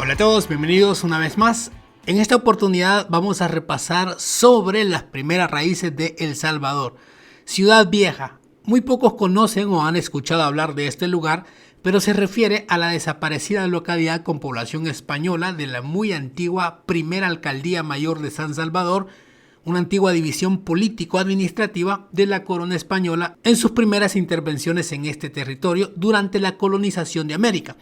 Hola a todos, bienvenidos una vez más. En esta oportunidad vamos a repasar sobre las primeras raíces de El Salvador. Ciudad Vieja. Muy pocos conocen o han escuchado hablar de este lugar, pero se refiere a la desaparecida localidad con población española de la muy antigua Primera Alcaldía Mayor de San Salvador, una antigua división político-administrativa de la corona española en sus primeras intervenciones en este territorio durante la colonización de América.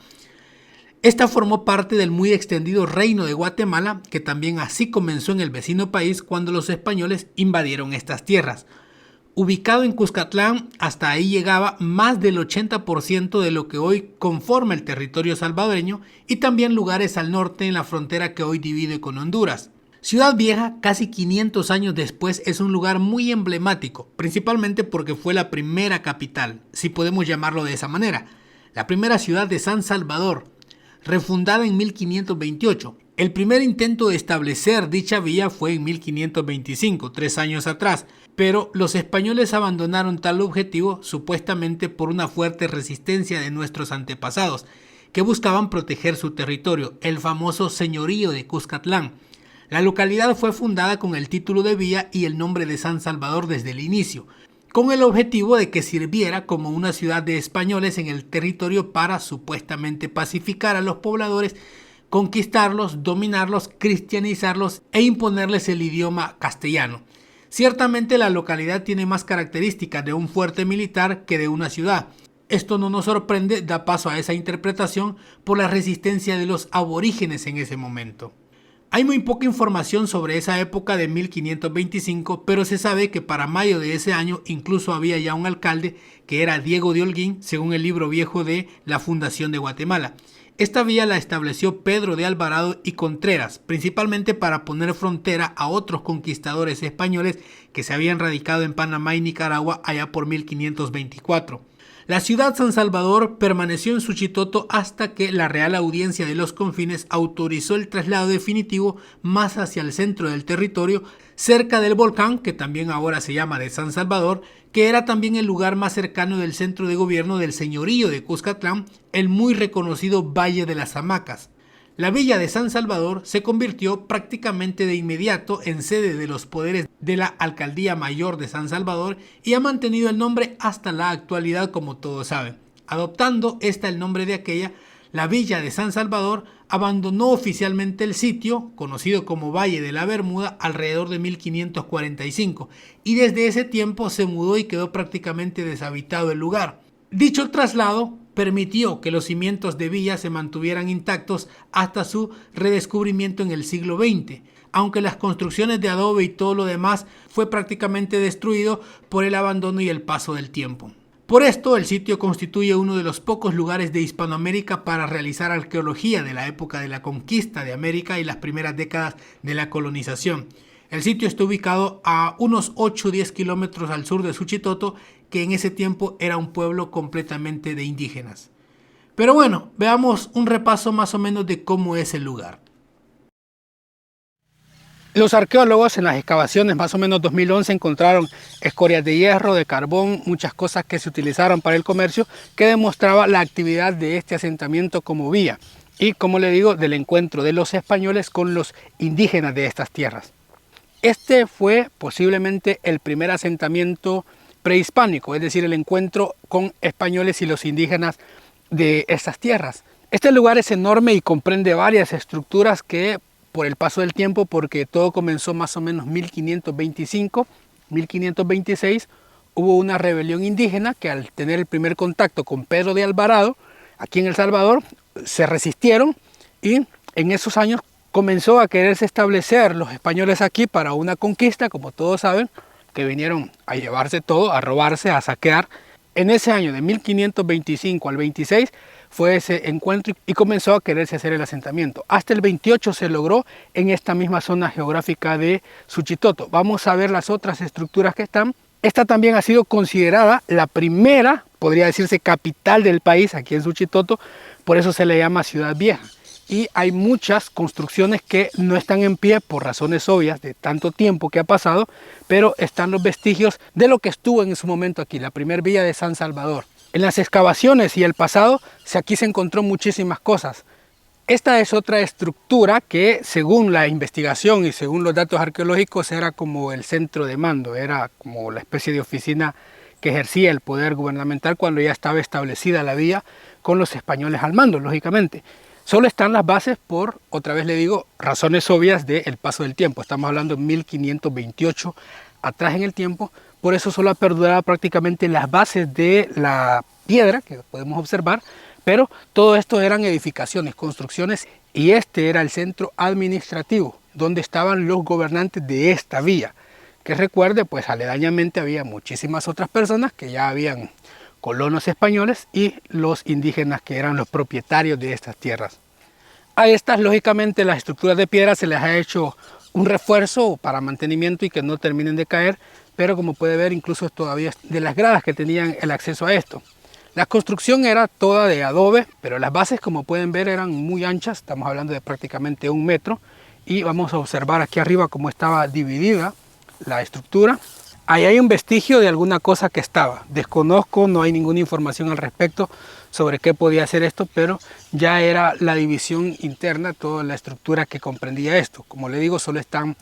Esta formó parte del muy extendido Reino de Guatemala, que también así comenzó en el vecino país cuando los españoles invadieron estas tierras. Ubicado en Cuscatlán, hasta ahí llegaba más del 80% de lo que hoy conforma el territorio salvadoreño y también lugares al norte en la frontera que hoy divide con Honduras. Ciudad Vieja, casi 500 años después, es un lugar muy emblemático, principalmente porque fue la primera capital, si podemos llamarlo de esa manera, la primera ciudad de San Salvador, refundada en 1528. El primer intento de establecer dicha villa fue en 1525, 3 años atrás, pero los españoles abandonaron tal objetivo supuestamente por una fuerte resistencia de nuestros antepasados, que buscaban proteger su territorio, el famoso señorío de Cuscatlán. La localidad fue fundada con el título de villa y el nombre de San Salvador desde el inicio, con el objetivo de que sirviera como una ciudad de españoles en el territorio para supuestamente pacificar a los pobladores, conquistarlos, dominarlos, cristianizarlos e imponerles el idioma castellano. Ciertamente la localidad tiene más características de un fuerte militar que de una ciudad. Esto no nos sorprende, da paso a esa interpretación por la resistencia de los aborígenes en ese momento. Hay muy poca información sobre esa época de 1525, pero se sabe que para mayo de ese año incluso había ya un alcalde que era Diego de Holguín, según el libro viejo de la Fundación de Guatemala. Esta villa la estableció Pedro de Alvarado y Contreras, principalmente para poner frontera a otros conquistadores españoles que se habían radicado en Panamá y Nicaragua allá por 1524. La ciudad San Salvador permaneció en Suchitoto hasta que la Real Audiencia de los Confines autorizó el traslado definitivo más hacia el centro del territorio, cerca del volcán, que también ahora se llama de San Salvador, que era también el lugar más cercano del centro de gobierno del señorío de Cuscatlán, el muy reconocido Valle de las Hamacas. La villa de San Salvador se convirtió prácticamente de inmediato en sede de los poderes de la Alcaldía Mayor de San Salvador y ha mantenido el nombre hasta la actualidad, como todos saben. Adoptando el nombre de aquella, la villa de San Salvador abandonó oficialmente el sitio, conocido como Valle de la Bermuda, alrededor de 1545 y desde ese tiempo se mudó y quedó prácticamente deshabitado el lugar. Dicho traslado permitió que los cimientos de villa se mantuvieran intactos hasta su redescubrimiento en el siglo XX, aunque las construcciones de adobe y todo lo demás fue prácticamente destruido por el abandono y el paso del tiempo. Por esto, el sitio constituye uno de los pocos lugares de Hispanoamérica para realizar arqueología de la época de la conquista de América y las primeras décadas de la colonización. El sitio está ubicado a unos 8 o 10 kilómetros al sur de Suchitoto, que en ese tiempo era un pueblo completamente de indígenas. Pero bueno, veamos un repaso más o menos de cómo es el lugar. Los arqueólogos en las excavaciones más o menos 2011 encontraron escorias de hierro, de carbón, muchas cosas que se utilizaron para el comercio que demostraba la actividad de este asentamiento como vía y, como le digo, del encuentro de los españoles con los indígenas de estas tierras. Este fue posiblemente el primer asentamiento prehispánico, es decir, el encuentro con españoles y los indígenas de estas tierras. Este lugar es enorme y comprende varias estructuras que por el paso del tiempo, porque todo comenzó más o menos 1525, 1526, hubo una rebelión indígena que al tener el primer contacto con Pedro de Alvarado, aquí en El Salvador, se resistieron y en esos años comenzó a quererse establecer los españoles aquí para una conquista, como todos saben, que vinieron a llevarse todo, a robarse, a saquear. En ese año de 1525 al 26 fue ese encuentro y comenzó a quererse hacer el asentamiento. Hasta el 28 se logró en esta misma zona geográfica de Suchitoto. Vamos a ver las otras estructuras que están. Esta también ha sido considerada la primera, podría decirse, capital del país aquí en Suchitoto, por eso se le llama Ciudad Vieja. Y hay muchas construcciones que no están en pie por razones obvias de tanto tiempo que ha pasado, pero están los vestigios de lo que estuvo en su momento aquí, la primer villa de San Salvador. En las excavaciones y el pasado, aquí se encontró muchísimas cosas. Esta es otra estructura que, según la investigación y según los datos arqueológicos, era como el centro de mando, era como la especie de oficina que ejercía el poder gubernamental cuando ya estaba establecida la vía con los españoles al mando, lógicamente. Solo están las bases por, otra vez le digo, razones obvias del paso del tiempo. Estamos hablando de 1528 atrás en el tiempo, por eso solo ha perdurado prácticamente las bases de la piedra que podemos observar. Pero todo esto eran edificaciones, construcciones, y este era el centro administrativo, donde estaban los gobernantes de esta vía. Que recuerde, pues aledañamente había muchísimas otras personas que ya habían colonos españoles y los indígenas que eran los propietarios de estas tierras. A estas, lógicamente, las estructuras de piedra se les ha hecho un refuerzo para mantenimiento y que no terminen de caer, pero como puede ver, incluso todavía de las gradas que tenían el acceso a esto. La construcción era toda de adobe, pero las bases, como pueden ver, eran muy anchas. Estamos hablando de prácticamente 1 metro. Y vamos a observar aquí arriba cómo estaba dividida la estructura. Ahí hay un vestigio de alguna cosa que estaba. Desconozco, no hay ninguna información al respecto sobre qué podía ser esto, pero ya era la división interna, toda la estructura que comprendía esto. Como le digo, solo están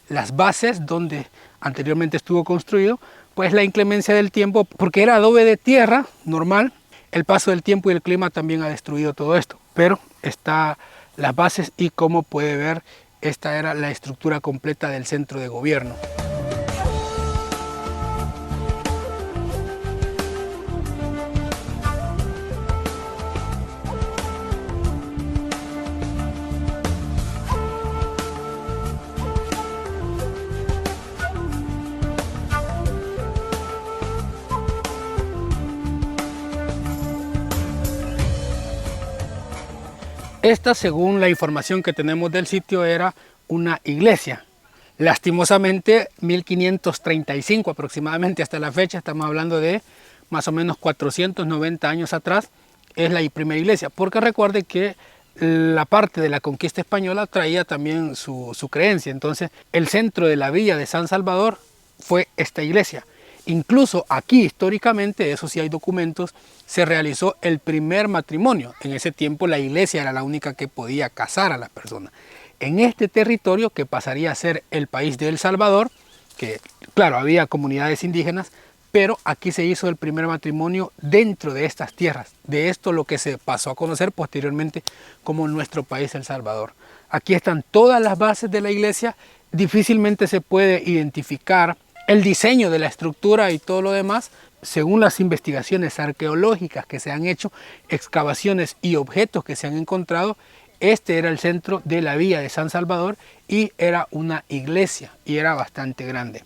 las bases donde anteriormente estuvo construido. Pues la inclemencia del tiempo, porque era adobe de tierra normal, el paso del tiempo y el clima también ha destruido todo esto. Pero está las bases y como puede ver, esta era la estructura completa del centro de gobierno. Esta, según la información que tenemos del sitio, era una iglesia. Lastimosamente, 1535 aproximadamente hasta la fecha, estamos hablando de más o menos 490 años atrás, es la primera iglesia. Porque recuerde que la parte de la conquista española traía también su creencia. Entonces, el centro de la villa de San Salvador fue esta iglesia. Incluso aquí, históricamente, eso sí hay documentos, se realizó el primer matrimonio. En ese tiempo la iglesia era la única que podía casar a las personas. En este territorio, que pasaría a ser el país de El Salvador, que claro, había comunidades indígenas, pero aquí se hizo el primer matrimonio dentro de estas tierras. De esto lo que se pasó a conocer posteriormente como nuestro país El Salvador. Aquí están todas las bases de la iglesia, difícilmente se puede identificar el diseño de la estructura y todo lo demás. Según las investigaciones arqueológicas que se han hecho, excavaciones y objetos que se han encontrado, este era el centro de la villa de San Salvador y era una iglesia y era bastante grande.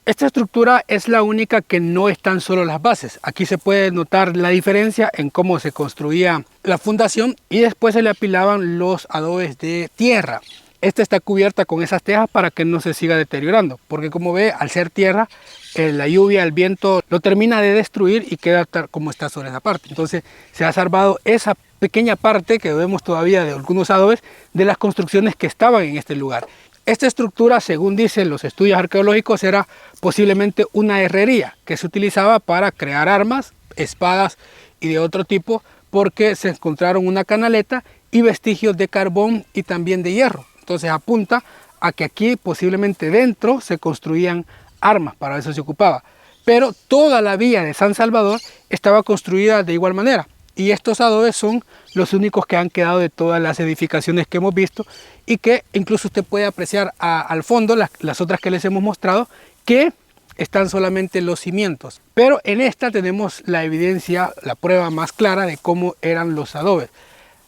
Esta estructura es la única que no están solo las bases. Aquí se puede notar la diferencia en cómo se construía la fundación y después se le apilaban los adobes de tierra. Esta está cubierta con esas tejas para que no se siga deteriorando, porque como ve, al ser tierra, la lluvia, el viento lo termina de destruir y queda como está sobre esa parte. Entonces se ha salvado esa pequeña parte que vemos todavía de algunos adobes de las construcciones que estaban en este lugar. Esta estructura, según dicen los estudios arqueológicos, era posiblemente una herrería que se utilizaba para crear armas, espadas y de otro tipo, porque se encontraron una canaleta y vestigios de carbón y también de hierro. Entonces apunta a que aquí posiblemente dentro se construían armas, para eso se ocupaba. Pero toda la vía de San Salvador estaba construida de igual manera. Y estos adobes son los únicos que han quedado de todas las edificaciones que hemos visto y que incluso usted puede apreciar al fondo, las otras que les hemos mostrado, que están solamente los cimientos. Pero en esta tenemos la evidencia, la prueba más clara de cómo eran los adobes.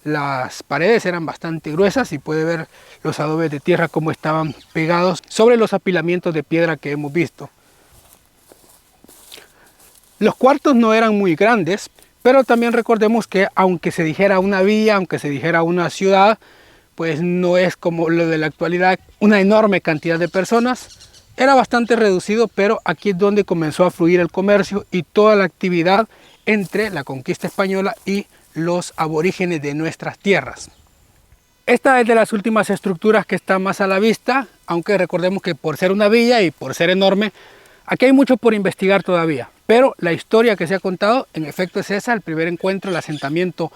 Las paredes eran bastante gruesas y puede ver los adobes de tierra como estaban pegados sobre los apilamientos de piedra que hemos visto. Los cuartos no eran muy grandes, pero también recordemos que aunque se dijera una villa, aunque se dijera una ciudad, pues no es como lo de la actualidad, una enorme cantidad de personas. Era bastante reducido, pero aquí es donde comenzó a fluir el comercio y toda la actividad entre la conquista española y los aborígenes de nuestras tierras. Esta es de las últimas estructuras que está más a la vista, aunque recordemos que por ser una villa y por ser enorme, aquí hay mucho por investigar todavía. Pero la historia que se ha contado, en efecto, es esa: el primer encuentro, el asentamiento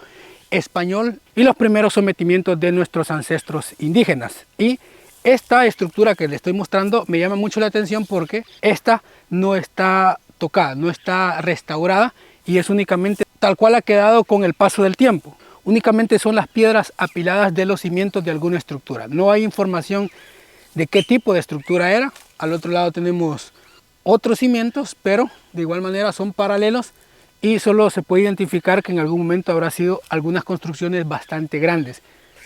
español y los primeros sometimientos de nuestros ancestros indígenas. Y esta estructura que les estoy mostrando me llama mucho la atención porque esta no está tocada, no está restaurada y es únicamente tal cual ha quedado con el paso del tiempo. Únicamente son las piedras apiladas de los cimientos de alguna estructura. No hay información de qué tipo de estructura era. Al otro lado tenemos otros cimientos, pero de igual manera son paralelos y solo se puede identificar que en algún momento habrá sido algunas construcciones bastante grandes.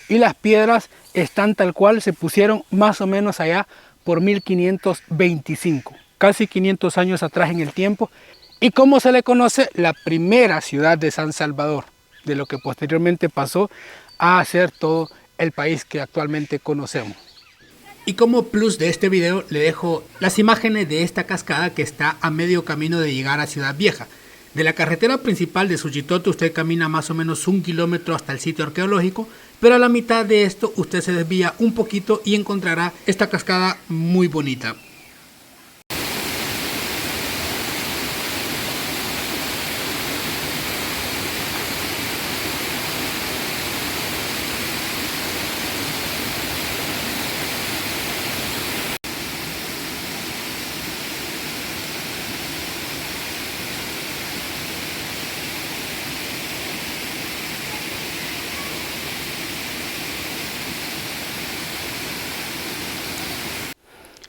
Y las piedras están tal cual se pusieron más o menos allá por 1525, casi 500 años atrás en el tiempo. Y como se le conoce, la primera ciudad de San Salvador, de lo que posteriormente pasó a ser todo el país que actualmente conocemos. Y como plus de este video le dejo las imágenes de esta cascada que está a medio camino de llegar a Ciudad Vieja. De la carretera principal de Suchitoto usted camina más o menos 1 kilómetro hasta el sitio arqueológico, pero a la mitad de esto usted se desvía un poquito y encontrará esta cascada muy bonita.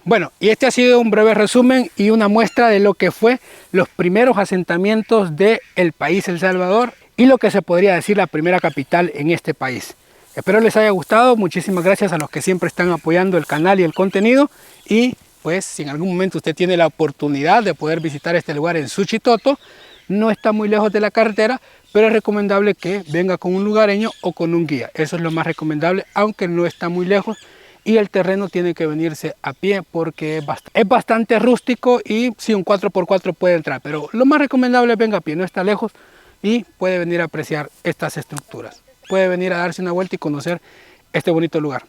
Bueno, y este ha sido un breve resumen y una muestra de lo que fue los primeros asentamientos del país El Salvador y lo que se podría decir la primera capital en este país. Espero les haya gustado, muchísimas gracias a los que siempre están apoyando el canal y el contenido y pues si en algún momento usted tiene la oportunidad de poder visitar este lugar en Suchitoto, no está muy lejos de la carretera, pero es recomendable que venga con un lugareño o con un guía, eso es lo más recomendable, aunque no está muy lejos. Y el terreno tiene que venirse a pie porque es bastante rústico y si un 4x4 puede entrar, pero lo más recomendable es venga a pie, no está lejos y puede venir a apreciar estas estructuras. Puede venir a darse una vuelta y conocer este bonito lugar.